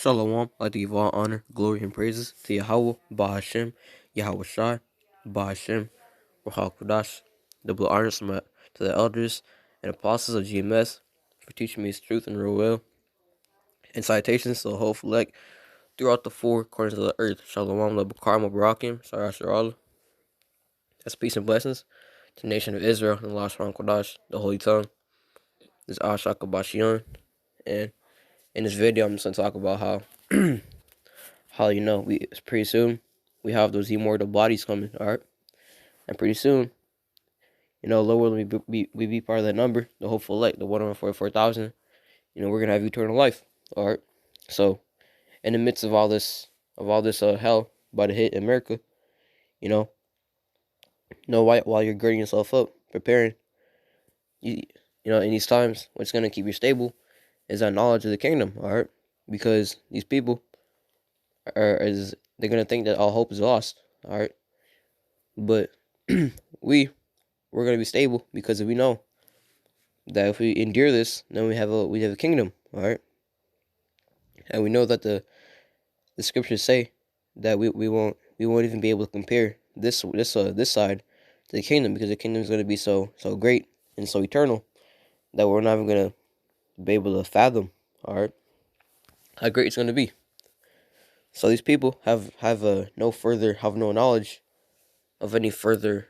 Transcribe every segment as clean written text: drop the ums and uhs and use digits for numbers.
Shalom, I'd like to give all honor, glory, and praises to Yahweh, Bahashem, Yahweh Shai, Bahashem, Ruach Kudash. Double honors to the elders and apostles of GMS for teaching me his truth and real will. And citations to the whole select throughout the four corners of the earth. Shalom, Labakar, Mabarakim, Sarah Sarah. That's peace and blessings to the nation of Israel and Lashon Kodash, the Holy Tongue. This is Ashaka Bashion. And in this video, I'm just going to talk about how we pretty soon we have those immortal bodies coming, all right, and pretty soon, Lord will we be part of that number, the hopeful elect, the 144,000. We're gonna have eternal life, all right. So, in the midst of all this hell about to hit America, you know while you're girding yourself up, preparing, you in these times, what's gonna keep you stable is that knowledge of the kingdom, all right, because these people they're gonna think that all hope is lost, all right, but we're gonna be stable because we know that if we endure this, then we have a kingdom, all right, and we know that the scriptures say that we won't even be able to compare this side to the kingdom, because the kingdom is gonna be so great and so eternal that we're not even gonna be able to fathom, all right, how great it's gonna be. So these people have no knowledge of any further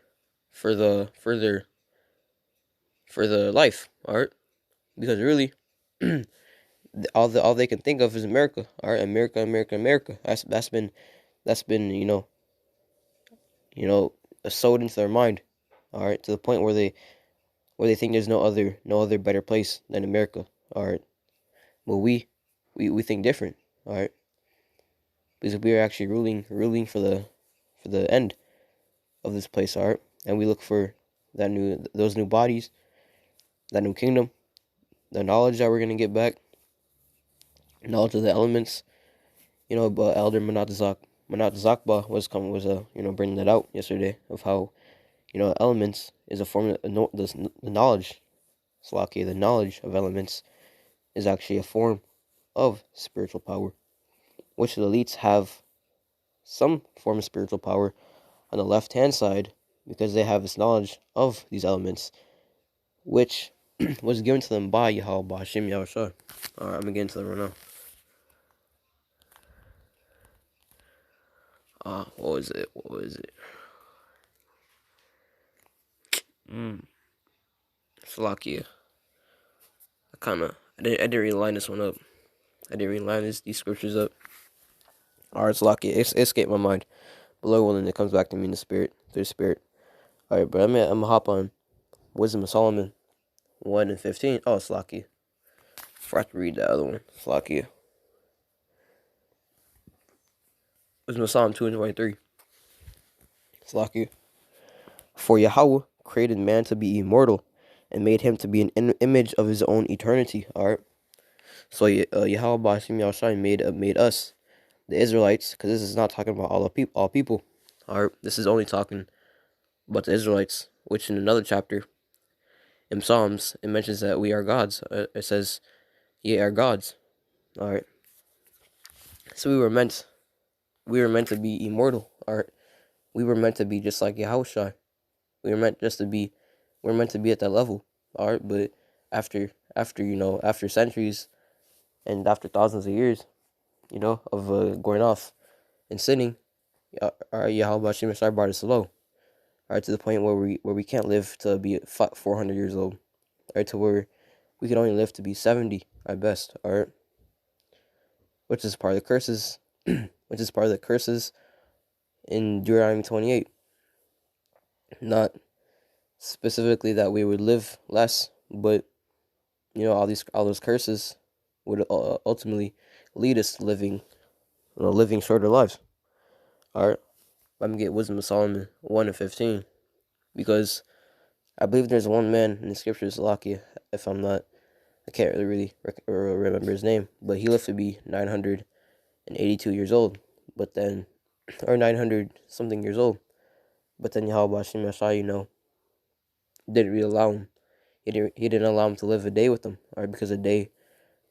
life, all right, because really all they can think of is America, all right, America. That's been sewed into their mind, all right, to the point where they think there's no other better place than America, all right. Well, we think different, all right, because we are actually ruling for the end of this place, all right, and we look for those new bodies, that new kingdom, the knowledge that we're gonna get back, knowledge of the elements. But Elder Manat Zakba was bringing that out yesterday, of how elements is a form of the knowledge. Slaki, the knowledge of elements is actually a form of spiritual power, which the elites have some form of spiritual power on the left hand side, because they have this knowledge of these elements, which was given to them by Yahweh Bashim Yahushua. Alright, I'm gonna get into them right now. What was it? Salakia. I didn't really line this one up. I didn't really line these scriptures up. Alright, Salakia. It escaped my mind. But Lord willing, it comes back to me in the spirit, through the spirit. Alright, but I'm gonna hop on Wisdom of Solomon 1 and 15. Oh, Salakia. Forgot to read the other one. Salakia. Wisdom of Solomon 2 and 23. Salakia. For Yahweh created man to be immortal, and made him to be an image of his own eternity. Alright. So Yahweh Bashim Yahushai made us, the Israelites, because this is not talking about all people. Alright. This is only talking about the Israelites, which in another chapter in Psalms it mentions that we are gods. It says, "Ye are gods." Alright. So we were meant to be immortal. Alright. We were meant to be just like Yahushai. We were meant to be at that level. Alright, but after centuries and after thousands of years, of going off and sinning, Yahweh Hashem brought us low. Alright, to the point where we can't live to be 400 years old. Alright, to where we can only live to be 70 at best. Alright, which is part of the curses. In Deuteronomy 28. Not specifically that we would live less, but all those curses would ultimately lead us to living shorter lives. Alright, let me get Wisdom of Solomon 1 and 15, because I believe there's one man in the scriptures, Lakia, I can't really remember his name, but he lived to be 982 years old, but then, or 900 something years old, but then Yahweh Bashim Yashai, didn't really allow him. He didn't allow him to live a day with them, alright, because a day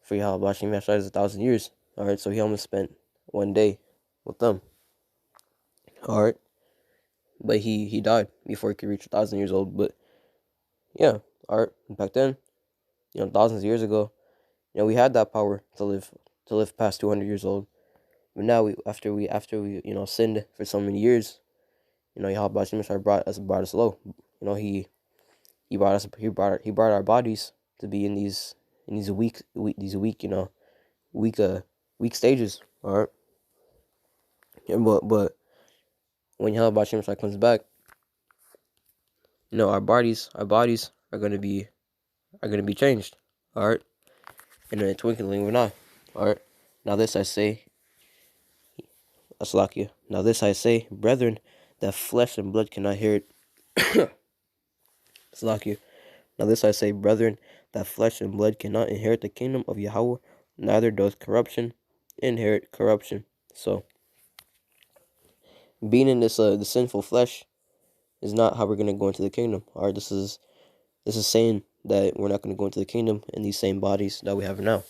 for Yahweh Bashim Yashai is 1,000 years, All right, so he almost spent 1 day with them. All right, but he died before he could reach 1,000 years old. But yeah, all right, back then, thousands of years ago, we had that power to live past 200 years old. But now after we sinned for so many years, Yahweh Shemashai brought us low. He brought our bodies to be in these weak weak stages. All right, but when Yahweh Shemashai comes back, our bodies are gonna be changed. All right, in a twinkling of an eye. All right, now this I say, Aslakia. Now this I say, brethren, that flesh and blood cannot hear it. Aslakia. Now this I say, brethren, that flesh and blood cannot inherit the kingdom of Yahweh, neither does corruption inherit corruption. So, being in this the sinful flesh is not how we're gonna go into the kingdom. All right, this is saying that we're not gonna go into the kingdom in these same bodies that we have now.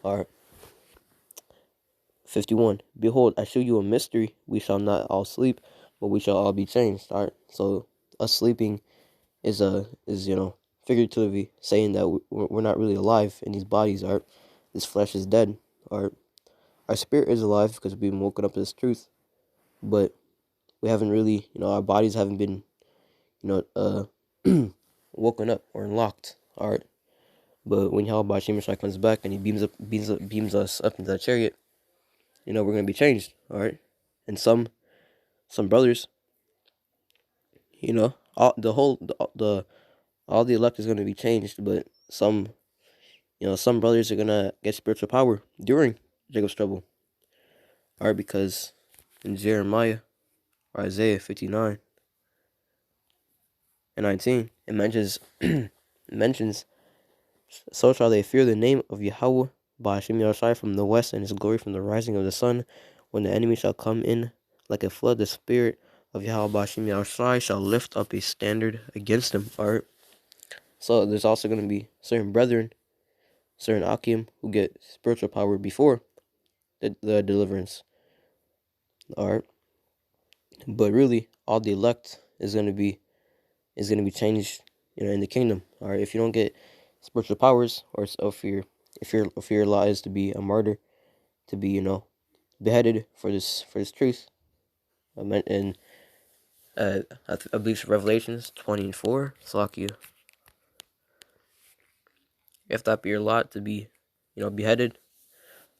All right. 51. Behold, I show you a mystery. We shall not all sleep, but we shall all be changed. All right. So us sleeping is figuratively saying that we're not really alive in these bodies. All right. This flesh is dead. All right. Our spirit is alive because we've been woken up to this truth, but we haven't really, our bodies haven't been, woken up or unlocked. All right. But when Yahweh Shemashai comes back and he beams us up into that chariot, we're gonna be changed. All right. And some brothers, all all the elect is gonna be changed, but some brothers are gonna get spiritual power during Jacob's trouble. All right, because in Jeremiah or Isaiah 59 and 19, it mentions, so shall they fear the name of Yahweh by Hashem Yahushai from the west, and his glory from the rising of the sun. When the enemy shall come in like a flood, the spirit of Yahweh by Hashem Yahushai shall lift up a standard against him. All right. So there's also going to be certain brethren, certain Akim, who get spiritual power before the deliverance. All right. But really, all the elect is going to be changed, in the kingdom. All right. If you don't get spiritual powers, or if your law is to be a martyr, to be beheaded for this truth, and I believe it's Revelations 20:4, Salakia. If that be your lot to be, beheaded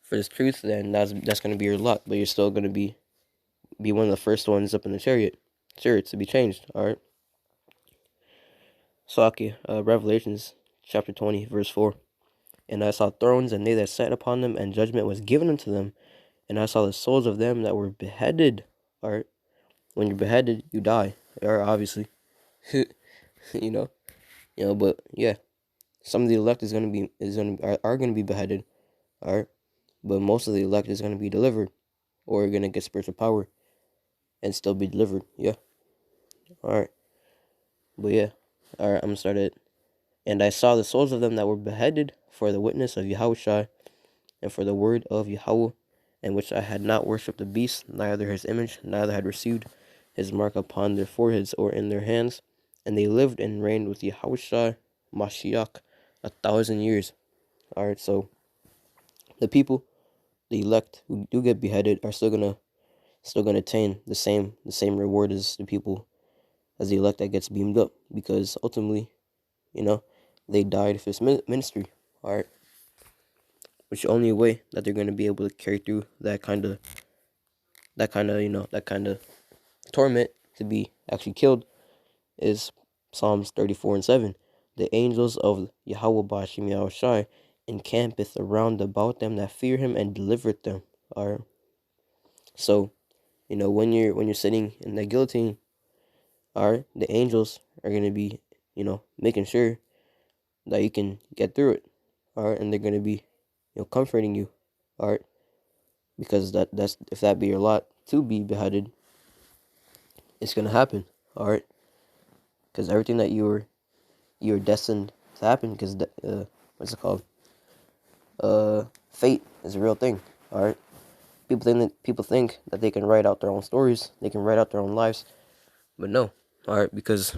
for this truth, then that's going to be your lot. But you're still going to be one of the first ones up in the chariot to be changed. All right. Salakia, Revelations chapter 20 verse 4. And I saw thrones, and they that sat upon them, and judgment was given unto them. And I saw the souls of them that were beheaded. All right. When you're beheaded, you die. All right, obviously. But yeah, some of the elect are gonna be beheaded. All right. But most of the elect is gonna be delivered, or gonna get spiritual power and still be delivered. Yeah. All right. But yeah. All right. I'm gonna start it. And I saw the souls of them that were beheaded for the witness of Yahushua and for the word of Yahweh, in which I had not worshipped the beast, neither his image, neither had received his mark upon their foreheads or in their hands. And they lived and reigned with Yahushua Mashiach 1,000 years. All right. So the people, the elect who do get beheaded, are still gonna attain the same reward as the elect that gets beamed up, because ultimately, they died for this ministry. All right. Which the only way that they're gonna be able to carry through that kind of torment, to be actually killed, is Psalms 34:7. The angels of Yahweh Bashim Yahushai encampeth around about them that fear him, and delivereth them. All right. So, when you're sitting in the guillotine, all right, the angels are gonna be, making sure that you can get through it. All right, and they're gonna be, comforting you. All right, because that's if that be your lot to be beheaded, it's gonna happen. All right, because everything that you were destined to happen, because what's it called? Fate is a real thing. All right. People think that they can write out their own stories. They can write out their own lives, but no. All right, because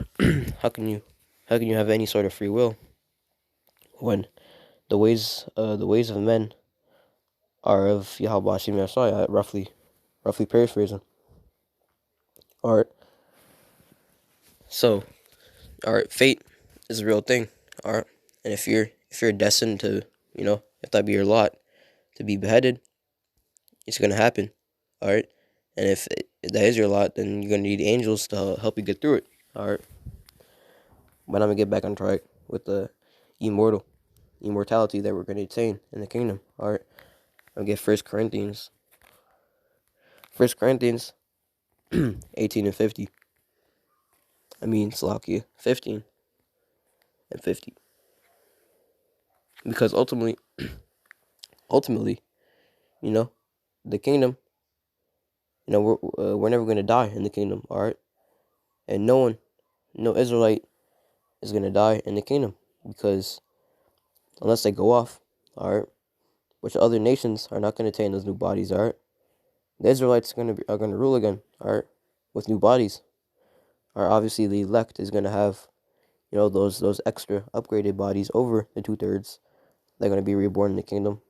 how can you have any sort of free will when the ways of men are of Yahweh Hashem Yahshua, roughly paraphrasing. All right. So, all right, fate is a real thing. All right, and if you're destined to, if that be your lot, to be beheaded, it's gonna happen. All right, and if that is your lot, then you're gonna need angels to help you get through it. All right, but I'm gonna get back on track with the immortality that we're gonna attain in the kingdom. All right, I'll get First Corinthians 18 and 50. I mean, Salakia 15 and 50. Because ultimately, you know, the kingdom, we're never gonna die in the kingdom. All right, and no Israelite is gonna die in the kingdom, because unless they go off, all right, which other nations are not gonna attain those new bodies. All right, the Israelites are gonna rule again. All right, with new bodies. All right, obviously the elect is gonna have, those extra upgraded bodies over the 2/3. They're gonna be reborn in the kingdom,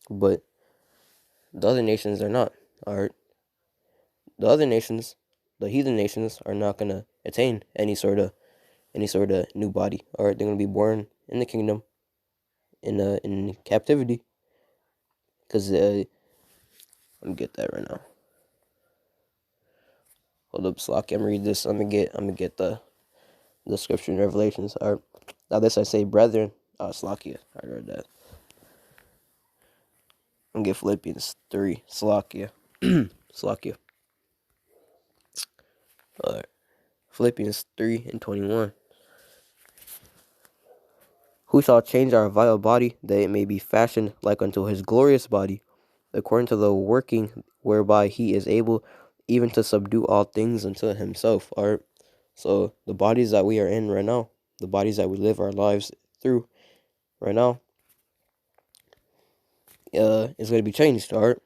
but the other nations are not. All right, the other nations, the heathen nations, are not gonna attain any sort of new body. All right, they're gonna be born in the kingdom, in captivity. Because let me get that right now. Hold up, Slack. I'm gonna read this. I'm gonna get the scripture in Revelations. All right, now this I say, brethren. Slakia. I read that. I'm gonna get Philippians 3. Slakia. Slakia. All right. Philippians 3 and 21. Who shall change our vile body, that it may be fashioned like unto his glorious body, according to the working whereby he is able even to subdue all things unto himself. All right. So the bodies that we are in right now, the bodies that we live our lives through right now, is going to be changed. All right.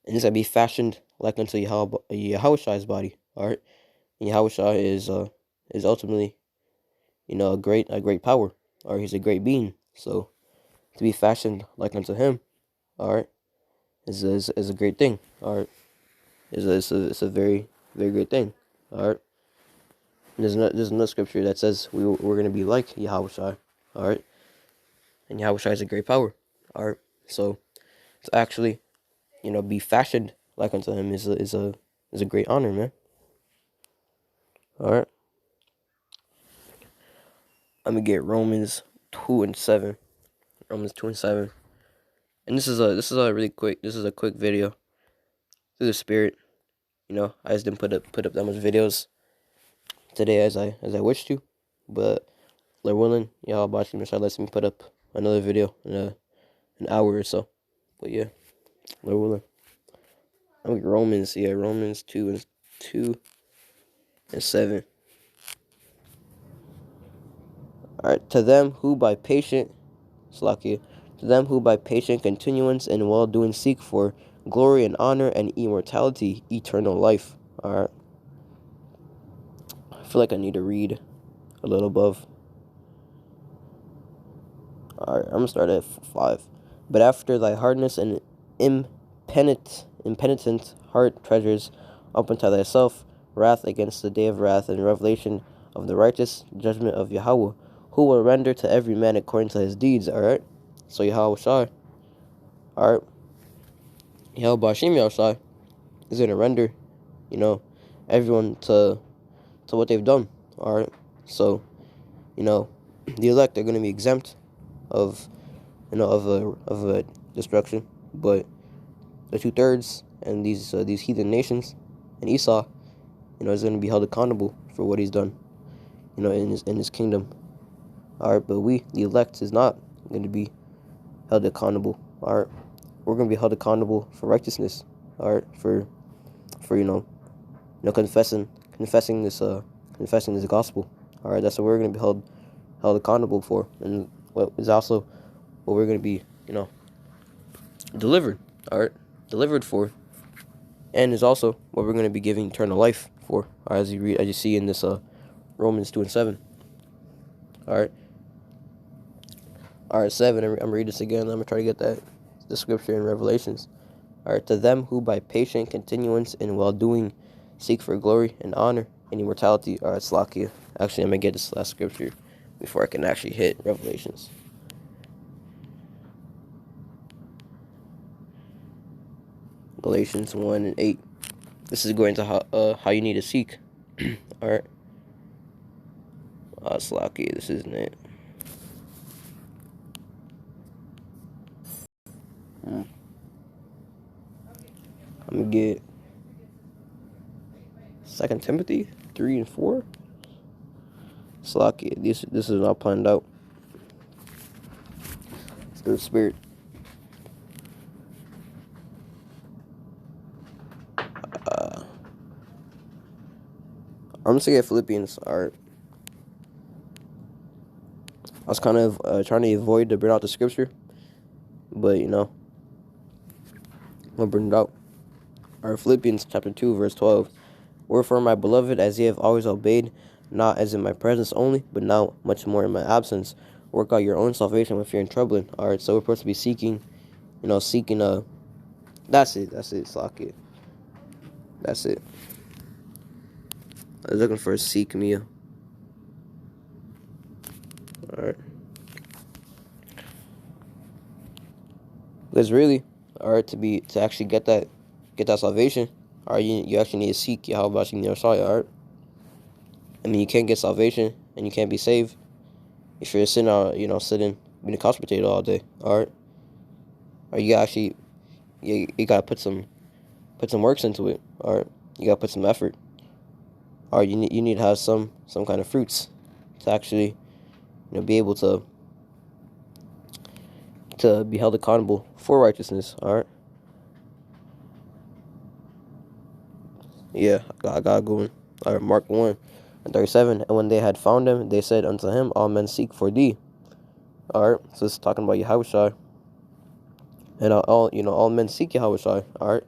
And it's going to be fashioned like unto Yahweh's body. All right. And Yahweh is ultimately, a great power, or he's a great being. So to be fashioned like unto him, all right, is a great thing. All right, it's a very, very great thing. All right, there's no scripture that says we're gonna be like Yahweh. All right, and Yahweh is a great power. All right, so to actually, be fashioned like unto him is a great honor, man. All right, I'm gonna get Romans 2 and 7. Romans 2 and 7. And this is a really quick. This is a quick video through the Spirit. I just didn't put up that much videos today as I wish to, but Lord willing, y'all watching Michelle lets me put up another video in an hour or so. But yeah, Lord willing. I think Romans 2 and 7. All right, to them who by patient continuance and well doing seek for glory and honor and immortality, eternal life. All right. I feel like I need to read a little above. All right, I'm gonna start at 5. But after thy hardness and impenitent heart treasures up unto thyself wrath against the day of wrath and revelation of the righteous judgment of Yahweh, who will render to every man according to his deeds. All right. So Yahweh Shai. All right. Yahweh Hashem Yahushai is gonna render, everyone to what they've done. All right. So, the elect are gonna be exempt of a destruction, but the 2/3 and these heathen nations and Esau, is going to be held accountable for what he's done, in his kingdom. All right, but we, the elect, is not going to be held accountable. All right, we're going to be held accountable for righteousness. All right, for confessing this gospel. All right, that's what we're going to be held accountable for, and what is also what we're going to be delivered. All right, delivered for, and is also what we're going to be giving eternal life for, as you see in this Romans 2:7. All right, 7. I'm reading this again. I'm gonna try to get the scripture in Revelations. All right, to them who by patient continuance in well-doing seek for glory and honor and immortality. All right, Slakia. Actually, I'm gonna get this last scripture before I can actually hit Revelations. Galatians 1:8. This is going to how you need to seek. All right. Slakia. This isn't it. I'm gonna get 2 Timothy 3 and 4. Slakia. This is not planned out. It's the spirit. I'm just gonna get Philippians. Alright. I was kind of trying to avoid to bring out the scripture, but I'm gonna bring it out. Alright, Philippians chapter 2, verse 12. Wherefore, my beloved, as ye have always obeyed, not as in my presence only, but now much more in my absence, work out your own salvation with fear and trembling. Alright, so we're supposed to be seeking, that's it, Slakia. That's it. I was looking for a seek Mia. Alright. Because really, alright, to actually get that salvation, alright, you actually need to seek Yahweh Bashim Yahshua, alright? I mean, you can't get salvation and you can't be saved if you're sitting being a couch potato all day, alright? Or you actually you gotta put some works into it, alright? You gotta put some effort. Or you need to have some kind of fruits to actually be able to be held accountable for righteousness. All right. Yeah, I got going. All right, Mark 1:37. And when they had found him, they said unto him, all men seek for thee. All right, so it's talking about Yahushua. And all men seek Yahushua. All right.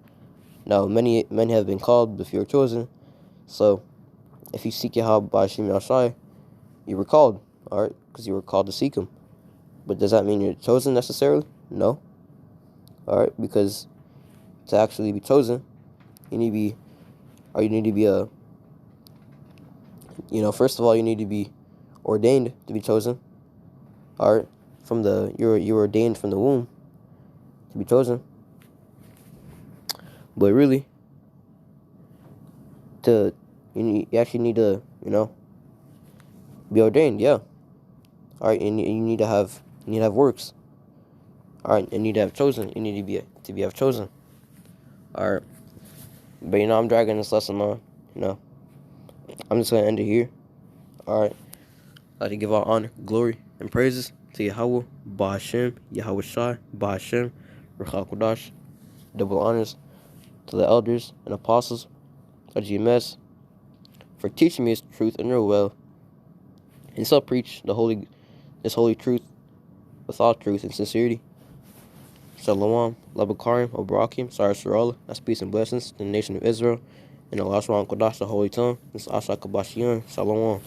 Now many have been called, but few are chosen. So if you seek Yahweh Bashim Yahshua, you were called, all right, because you were called to seek him. But does that mean you're chosen necessarily? No. All right, because to actually be chosen, you need to be first of all, you need to be ordained to be chosen. All right, you're ordained from the womb to be chosen. But really, you actually need to be ordained. Yeah. All right, and you need to have works. All right, and you need to have chosen. You need to be have chosen. All right, but I'm dragging this lesson on. I'm just gonna end it here. All right, I'd like to give all honor, glory, and praises to Yahweh, Ba'ashem, Yahweh Shai, Ba'ashem, Ruach HaKodesh. Double honors to the elders and apostles of GMS for teaching me His truth and real well, and so preach this holy truth with all truth and sincerity. Shalom, Labakarim, Obrakim, Sarah, that's peace and blessings to the nation of Israel, and Allah Kodash, the Holy Tongue, this Asha Kabashiyan, Shalom.